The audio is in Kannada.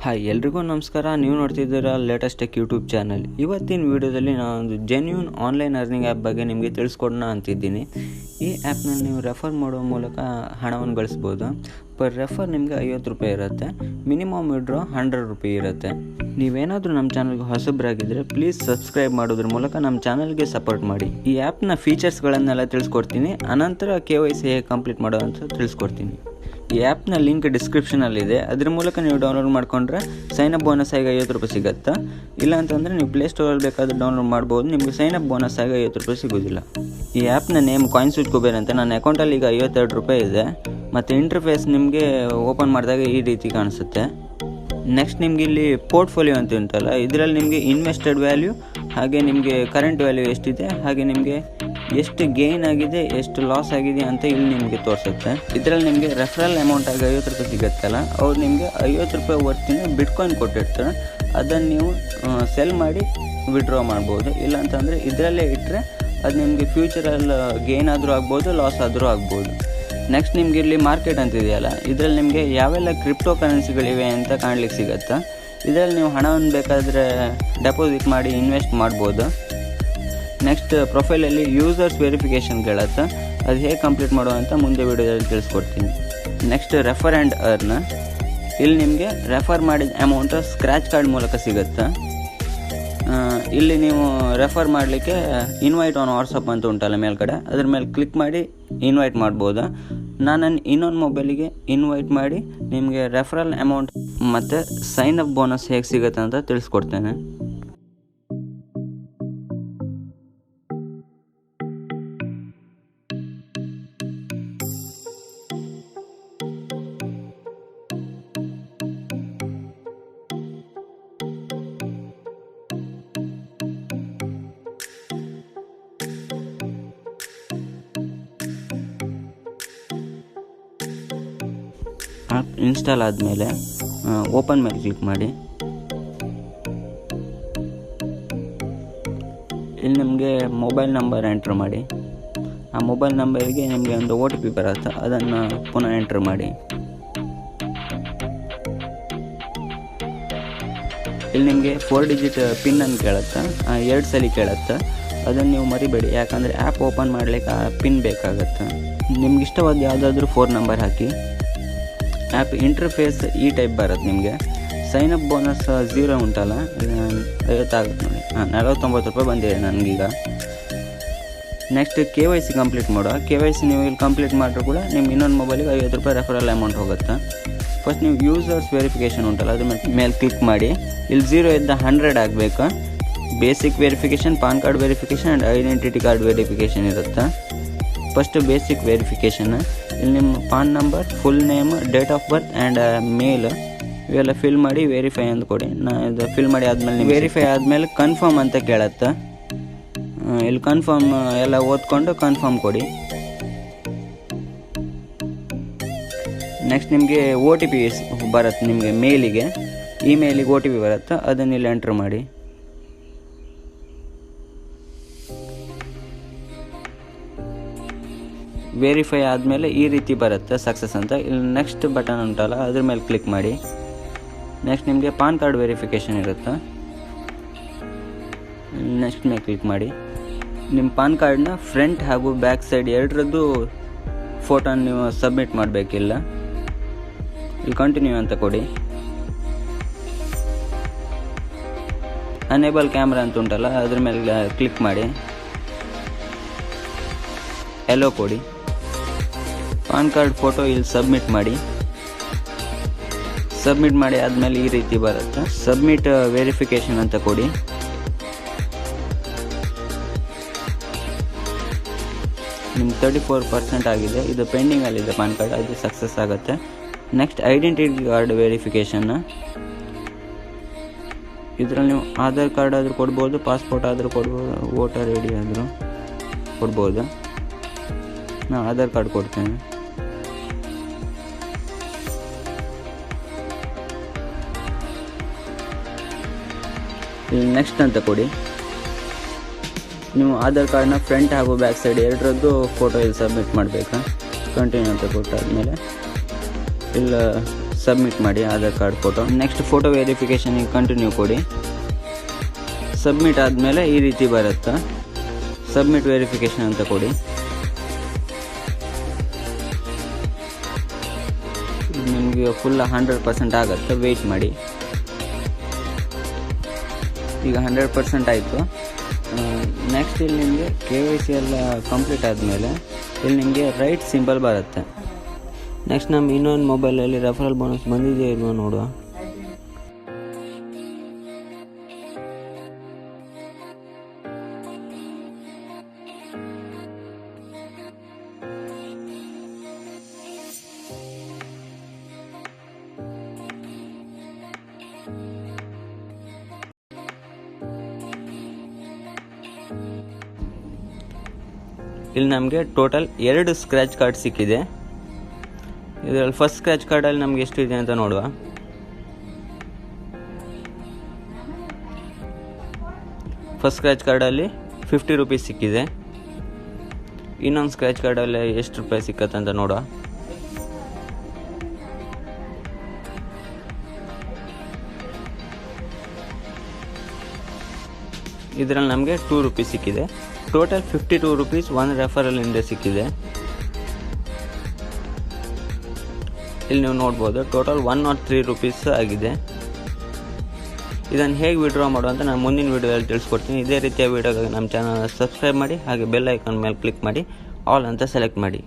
ಹಾಯ್ ಎಲ್ರಿಗೂ ನಮಸ್ಕಾರ. ನೀವು ನೋಡ್ತಿದ್ದೀರಾ ಲೇಟೆಸ್ಟ್ ಟೆಕ್ ಯೂಟ್ಯೂಬ್ ಚಾನಲ್. ಇವತ್ತಿನ ವಿಡಿಯೋದಲ್ಲಿ ನಾನೊಂದು ಜೆನ್ಯೂನ್ ಆನ್ಲೈನ್ ಅರ್ನಿಂಗ್ ಆ್ಯಪ್ ಬಗ್ಗೆ ನಿಮಗೆ ತಿಳಿಸ್ಕೊಡೋಣ ಅಂತಿದ್ದೀನಿ. ಈ ಆ್ಯಪ್ನಲ್ಲಿ ನೀವು ರೆಫರ್ ಮಾಡೋ ಮೂಲಕ ಹಣವನ್ನು ಗಳಿಸ್ಬೋದು. ಪರ್ ರೆಫರ್ ನಿಮಗೆ 50 ರೂಪಾಯಿ ಇರುತ್ತೆ. ಮಿನಿಮಮ್ ವಿಡ್ರಾ 100 ರೂಪಾಯಿ ಇರುತ್ತೆ. ನೀವೇನಾದರೂ ನಮ್ಮ ಚಾನಲ್ಗೆ ಹೊಸಬರಾಗಿದ್ದರೆ ಪ್ಲೀಸ್ ಸಬ್ಸ್ಕ್ರೈಬ್ ಮಾಡೋದ್ರ ಮೂಲಕ ನಮ್ಮ ಚಾನಲ್ಗೆ ಸಪೋರ್ಟ್ ಮಾಡಿ. ಈ ಆ್ಯಪ್ನ ಫೀಚರ್ಸ್ಗಳನ್ನೆಲ್ಲ ತಿಳಿಸ್ಕೊಡ್ತೀನಿ. ಅನಂತರ KYC ಹೇಗೆ ಕಂಪ್ಲೀಟ್ ಮಾಡೋ ಅಂತ ತಿಳಿಸ್ಕೊಡ್ತೀನಿ. ಈ ಆ್ಯಪ್ನ ಲಿಂಕ್ ಡಿಸ್ಕ್ರಿಪ್ಷನಲ್ಲಿದೆ. ಅದ್ರ ಮೂಲಕ ನೀವು ಡೌನ್ಲೋಡ್ ಮಾಡಿಕೊಂಡ್ರೆ ಸೈನಪ್ ಬೋನಸ್ ಆಗಿ 50 ರೂಪಾಯಿ ಸಿಗುತ್ತೆ. ಇಲ್ಲ ಅಂತಂದರೆ ನೀವು ಪ್ಲೇಸ್ಟೋರಲ್ಲಿ ಬೇಕಾದ್ರೆ ಡೌನ್ಲೋಡ್ ಮಾಡ್ಬೋದು. ನಿಮಗೆ ಸೈನಪ್ ಬೋನಸ್ ಆಗಿ 50 ರೂಪಾಯಿ ಸಿಗೋದಿಲ್ಲ. ಈ ಆ್ಯಪ್ನ ನೇಮ್ CoinSwitch Kuber ಅಂತ. ನನ್ನ ಅಕೌಂಟಲ್ಲಿ ಈಗ 52 ರೂಪಾಯಿ ಇದೆ. ಮತ್ತು ಇಂಟರ್ಫೇಸ್ ನಿಮಗೆ ಓಪನ್ ಮಾಡಿದಾಗ ಈ ರೀತಿ ಕಾಣಿಸುತ್ತೆ. ನೆಕ್ಸ್ಟ್ ನಿಮಗೆ ಇಲ್ಲಿ ಪೋರ್ಟ್ಫೋಲಿಯೋ ಅಂತ ಉಂಟಲ್ಲ, ಇದರಲ್ಲಿ ನಿಮಗೆ ಇನ್ವೆಸ್ಟೆಡ್ ವ್ಯಾಲ್ಯೂ ಹಾಗೆ ನಿಮಗೆ ಕರೆಂಟ್ ವ್ಯಾಲ್ಯೂ ಎಷ್ಟಿದೆ, ಹಾಗೆ ನಿಮಗೆ ಎಷ್ಟು ಗೇನ್ ಆಗಿದೆ, ಎಷ್ಟು ಲಾಸ್ ಆಗಿದೆ ಅಂತ ಇಲ್ಲಿ ನಿಮಗೆ ತೋರಿಸುತ್ತೆ. ಇದರಲ್ಲಿ ನಿಮಗೆ ರೆಫರಲ್ ಅಮೌಂಟ್ ಆಗಿ 50 ರೂಪಾಯಿ ಸಿಗುತ್ತಲ್ಲ, ಅವ್ರು ನಿಮಗೆ 50 ರೂಪಾಯಿ ವರ್ತಿನ ಬಿಟ್ಕಾಯಿನ್ ಕೊಟ್ಟಿರ್ತಾರೆ. ಅದನ್ನು ನೀವು ಸೆಲ್ ಮಾಡಿ ವಿಡ್ರಾ ಮಾಡ್ಬೋದು. ಇಲ್ಲ ಅಂತಂದರೆ ಇದರಲ್ಲೇ ಇಟ್ಟರೆ ಅದು ನಿಮಗೆ ಫ್ಯೂಚರಲ್ಲಿ ಗೇನ್ ಆದರೂ ಆಗ್ಬೋದು, ಲಾಸ್ ಆದರೂ ಆಗ್ಬೋದು. ನೆಕ್ಸ್ಟ್ ನಿಮ್ಗೆ ಇಲ್ಲಿ ಮಾರ್ಕೆಟ್ ಅಂತಿದೆಯಲ್ಲ, ಇದರಲ್ಲಿ ನಿಮಗೆ ಯಾವೆಲ್ಲ ಕ್ರಿಪ್ಟೋ ಕರೆನ್ಸಿಗಳಿವೆ ಅಂತ ಕಾಣಲಿಕ್ಕೆ ಸಿಗುತ್ತೆ. ಇದರಲ್ಲಿ ನೀವು ಹಣವನ್ನು ಬೇಕಾದರೆ ಡೆಪಾಸಿಟ್ ಮಾಡಿ ಇನ್ವೆಸ್ಟ್ ಮಾಡ್ಬೋದು. ನೆಕ್ಸ್ಟ್ ಪ್ರೊಫೈಲಲ್ಲಿ ಯೂಸರ್ಸ್ ವೆರಿಫಿಕೇಷನ್ ಕೇಳುತ್ತೆ. ಅದು ಹೇಗೆ ಕಂಪ್ಲೀಟ್ ಮಾಡೋ ಅಂತ ಮುಂದೆ ವಿಡಿಯೋದಲ್ಲಿ ತಿಳಿಸ್ಕೊಡ್ತೀನಿ. Next refer and earn. ಇಲ್ಲಿ ನಿಮಗೆ ರೆಫರ್ ಮಾಡಿದ ಅಮೌಂಟ್ ಸ್ಕ್ರ್ಯಾಚ್ ಕಾರ್ಡ್ ಮೂಲಕ ಸಿಗುತ್ತೆ. ಇಲ್ಲಿ ನೀವು ರೆಫರ್ ಮಾಡಲಿಕ್ಕೆ ಇನ್ವೈಟ್ ಆನ್ ವಾಟ್ಸಪ್ ಅಂತ ಉಂಟಲ್ಲ ಮೇಲ್ಗಡೆ, ಅದ್ರ ಮೇಲೆ ಕ್ಲಿಕ್ ಮಾಡಿ ಇನ್ವೈಟ್ ಮಾಡ್ಬೋದು. ನಾನು ಇನ್ನೊಂದು ಮೊಬೈಲಿಗೆ ಇನ್ವೈಟ್ ಮಾಡಿ ನಿಮಗೆ ರೆಫರಲ್ ಅಮೌಂಟ್ ಮತ್ತು ಸೈನ್ ಅಪ್ ಬೋನಸ್ ಹೇಗೆ ಸಿಗುತ್ತೆ ಅಂತ ತಿಳಿಸ್ಕೊಡ್ತೇನೆ. ಆ್ಯಪ್ ಇನ್ಸ್ಟಾಲ್ ಆದಮೇಲೆ ಓಪನ್ ಮೇಲೆ ಕ್ಲಿಕ್ ಮಾಡಿ. ಇಲ್ಲಿ ನಿಮಗೆ ಮೊಬೈಲ್ ನಂಬರ್ ಎಂಟ್ರ್ ಮಾಡಿ. ಆ ಮೊಬೈಲ್ ನಂಬರಿಗೆ ನಿಮಗೆ ಒಂದು OTP ಬರುತ್ತೆ, ಅದನ್ನು ಪುನಃ ಎಂಟ್ರ್ ಮಾಡಿ. ಇಲ್ಲಿ ನಿಮಗೆ 4 ಡಿಜಿಟ್ ಪಿನ್ ಅನ್ನು ಕೇಳುತ್ತೆ, 2 ಸಲ ಕೇಳುತ್ತೆ. ಅದನ್ನು ನೀವು ಮರಿಬೇಡಿ, ಯಾಕಂದರೆ ಆ್ಯಪ್ ಓಪನ್ ಮಾಡಲಿಕ್ಕೆ ಆ ಪಿನ್ ಬೇಕಾಗುತ್ತೆ. ನಿಮ್ಗೆ ಇಷ್ಟವಾದ ಯಾವುದಾದ್ರೂ 4 ನಂಬರ್ ಹಾಕಿ. ಆ್ಯಪ್ ಇಂಟರ್ಫೇಸ್ ಈ ಟೈಪ್ ಬರುತ್ತೆ. ನಿಮಗೆ ಸೈನಪ್ ಬೋನಸ್ 0 ಉಂಟಲ್ಲ, 50 ಆಗುತ್ತೆ ನೋಡಿ. 49 ರೂಪಾಯಿ ಬಂದಿದೆ ನನಗೀಗ. ನೆಕ್ಸ್ಟ್ KYC ಕಂಪ್ಲೀಟ್ ಮಾಡೋ. KYC ನೀವು ಇಲ್ಲಿ ಕಂಪ್ಲೀಟ್ ಮಾಡಿದ್ರು ಕೂಡ ನಿಮ್ಗೆ ಇನ್ನೊಂದು ಮೊಬೈಲಿಗೆ 50 ರೂಪಾಯಿ ರೆಫರಲ್ ಅಮೌಂಟ್ ಹೋಗುತ್ತೆ. ಫಸ್ಟ್ ನೀವು ಯೂಸರ್ಸ್ ವೆರಿಫಿಕೇಷನ್ ಉಂಟಲ್ಲ, ಅದ್ರ ಮೇಲೆ ಕ್ಲಿಕ್ ಮಾಡಿ. ಇಲ್ಲಿ 0 ಇದ್ದ 100 ಆಗಬೇಕು. Basic verification, PAN card verification and identity card verification ಇರುತ್ತೆ. First basic verification. ಇಲ್ಲಿ ನಿಮ್ಮ PAN number, full name, date of birth and mail ಇವೆಲ್ಲ ಫಿಲ್ ಮಾಡಿ ವೆರಿಫೈ ಅಂತ ಕೊಡಿ. ಇದು ಫಿಲ್ ಮಾಡಿ ಆದಮೇಲೆ ನೀವು ವೆರಿಫೈ ಆದಮೇಲೆ ಕನ್ಫರ್ಮ್ ಅಂತ ಕೇಳುತ್ತೆ. ಇಲ್ಲಿ ಕನ್ಫರ್ಮ್ ಎಲ್ಲ ಓದ್ಕೊಂಡು ಕನ್ಫರ್ಮ್ ಕೊಡಿ. ನೆಕ್ಸ್ಟ್ ನಿಮಗೆ OTP ಬರುತ್ತೆ. ನಿಮಗೆ ಮೇಲಿಗೆ ಇಮೇಲಿಗೆ OTP ಬರುತ್ತೆ, ಅದನ್ನು ಇಲ್ಲಿ ಎಂಟ್ರ್ ಮಾಡಿ. ವೆರಿಫೈ ಆದಮೇಲೆ ಈ ರೀತಿ ಬರುತ್ತೆ ಸಕ್ಸಸ್ ಅಂತ. ಇಲ್ಲಿ ನೆಕ್ಸ್ಟ್ ಬಟನ್ ಉಂಟಲ್ಲ, ಅದ್ರ ಮೇಲೆ ಕ್ಲಿಕ್ ಮಾಡಿ. ನೆಕ್ಸ್ಟ್ ನಿಮಗೆ ಪಾನ್ ಕಾರ್ಡ್ ವೆರಿಫಿಕೇಷನ್ ಇರುತ್ತೆ. ನೆಕ್ಸ್ಟ್ ಮೇಲೆ ಕ್ಲಿಕ್ ಮಾಡಿ. ನಿಮ್ಮ ಪಾನ್ ಕಾರ್ಡ್ನ ಫ್ರಂಟ್ ಹಾಗೂ ಬ್ಯಾಕ್ ಸೈಡ್ ಎರಡರದ್ದು ಫೋಟೋನ ನೀವು ಸಬ್ಮಿಟ್ ಮಾಡಬೇಕಿಲ್ಲ. ಇಲ್ಲಿ ಕಂಟಿನ್ಯೂ ಅಂತ ಕೊಡಿ. ಅನೇಬಲ್ ಕ್ಯಾಮ್ರಾ ಅಂತ ಉಂಟಲ್ಲ, ಅದ್ರ ಮೇಲೆ ಕ್ಲಿಕ್ ಮಾಡಿ. ಎಲ್ಲೋ ಕೊಡಿ. ಪಾನ್ ಕಾರ್ಡ್ ಫೋಟೋ ಇಲ್ಲಿ ಸಬ್ಮಿಟ್ ಮಾಡಿ. ಸಬ್ಮಿಟ್ ಮಾಡಿ ಆದಮೇಲೆ ಈ ರೀತಿ ಬರುತ್ತೆ. ಸಬ್ಮಿಟ್ ವೆರಿಫಿಕೇಷನ್ ಅಂತ ಕೊಡಿ. ನಿಮ್ಗೆ 34% ಆಗಿದೆ. ಇದು ಪೆಂಡಿಂಗಲ್ಲಿದೆ ಪಾನ್ ಕಾರ್ಡ್, ಅದು ಸಕ್ಸಸ್ ಆಗುತ್ತೆ. Next identity card verification. ಇದರಲ್ಲಿ ನೀವು ಆಧಾರ್ ಕಾರ್ಡ್ ಆದರೂ ಕೊಡ್ಬೋದು, ಪಾಸ್ಪೋರ್ಟ್ ಆದರೂ ಕೊಡ್ಬೋದು, ವೋಟರ್ ID ಆದರೂ ಕೊಡ್ಬೋದು. ನಾನು ಆಧಾರ್ ಕಾರ್ಡ್ ಕೊಡ್ತೇನೆ. ಇಲ್ಲಿ ನೆಕ್ಸ್ಟ್ ಅಂತ ಕೊಡಿ. ನೀವು ಆಧಾರ್ ಕಾರ್ಡ್ನ ಫ್ರಂಟ್ ಹಾಗೂ ಬ್ಯಾಕ್ ಸೈಡ್ ಎರಡರದ್ದು ಫೋಟೋ ಇಲ್ಲಿ ಸಬ್ಮಿಟ್ ಮಾಡಬೇಕಾ. ಕಂಟಿನ್ಯೂ ಅಂತ ಕೊಟ್ಟಾದ್ಮೇಲೆ ಇಲ್ಲಿ ಸಬ್ಮಿಟ್ ಮಾಡಿ Aadhaar card photo. Next photo ವೆರಿಫಿಕೇಷನಿಗೆ ಕಂಟಿನ್ಯೂ ಕೊಡಿ. ಸಬ್ಮಿಟ್ ಆದಮೇಲೆ ಈ ರೀತಿ ಬರುತ್ತೆ, ಸಬ್ಮಿಟ್ ವೆರಿಫಿಕೇಷನ್ ಅಂತ ಕೊಡಿ. ನಿಮಗೆ ಫುಲ್ 100% ಆಗುತ್ತೆ, ವೆಯ್ಟ್ ಮಾಡಿ. ಈಗ 100% ಆಯಿತು. ನೆಕ್ಸ್ಟ್ ಇಲ್ಲಿ ನಿಮಗೆ KYC ಎಲ್ಲ ಕಂಪ್ಲೀಟ್ ಆದಮೇಲೆ ಇಲ್ಲಿ ನಿಮಗೆ ರೈಟ್ ಸಿಂಬಲ್ ಬರುತ್ತೆ. ನೆಕ್ಸ್ಟ್ ನಮ್ಮ ಇನ್ನೊಂದು ಮೊಬೈಲಲ್ಲಿ ರೆಫರಲ್ ಬೋನಸ್ ಬಂದಿದೆಯಾ ಇಲ್ವೋ ನೋಡುವ. ಇಲ್ಲಿ ನಮಗೆ ಟೋಟಲ್ 2 ಸ್ಕ್ರ್ಯಾಚ್ ಕಾರ್ಡ್ ಸಿಕ್ಕಿದೆ. ಇದರಲ್ಲಿ ಫಸ್ಟ್ ಸ್ಕ್ರ್ಯಾಚ್ ಕಾರ್ಡಲ್ಲಿ ನಮಗೆ ಎಷ್ಟು ಇದೆ ಅಂತ ನೋಡುವ. ಫಸ್ಟ್ ಸ್ಕ್ರ್ಯಾಚ್ ಕಾರ್ಡಲ್ಲಿ 50 ರೂಪೀಸ್ ಸಿಕ್ಕಿದೆ. ಇನ್ನೊಂದು ಸ್ಕ್ರ್ಯಾಚ್ ಕಾರ್ಡಲ್ಲಿ ಎಷ್ಟು ರೂಪಾಯಿ ಸಿಕ್ಕತ್ತೆ ಅಂತ ನೋಡುವ. ಇದರಲ್ಲಿ ನಮಗೆ 2 ರೂಪೀಸ್ ಸಿಕ್ಕಿದೆ. ಟೋಟಲ್ 52 ರೂಪೀಸ್ ಒಂದು ರೆಫರಲಿಂದ ಸಿಕ್ಕಿದೆ. ಇಲ್ಲಿ ನೀವು ನೋಡ್ಬೋದು ಟೋಟಲ್ 103 ರೂಪೀಸ್ ಆಗಿದೆ. ಇದನ್ನು ಹೇಗೆ ವಿಡ್ರಾ ಮಾಡೋ ಅಂತ ನಾನು ಮುಂದಿನ ವೀಡಿಯೋದಲ್ಲಿ ತಿಳಿಸ್ಕೊಡ್ತೀನಿ. ಇದೇ ರೀತಿಯ ವೀಡಿಯೋಗಾಗಿ ನಮ್ಮ ಚಾನಲ್ನ ಸಬ್ಸ್ಕ್ರೈಬ್ ಮಾಡಿ, ಹಾಗೆ ಬೆಲ್ ಐಕಾನ್ ಮೇಲೆ ಕ್ಲಿಕ್ ಮಾಡಿ, ಆಲ್ ಅಂತ ಸೆಲೆಕ್ಟ್ ಮಾಡಿ.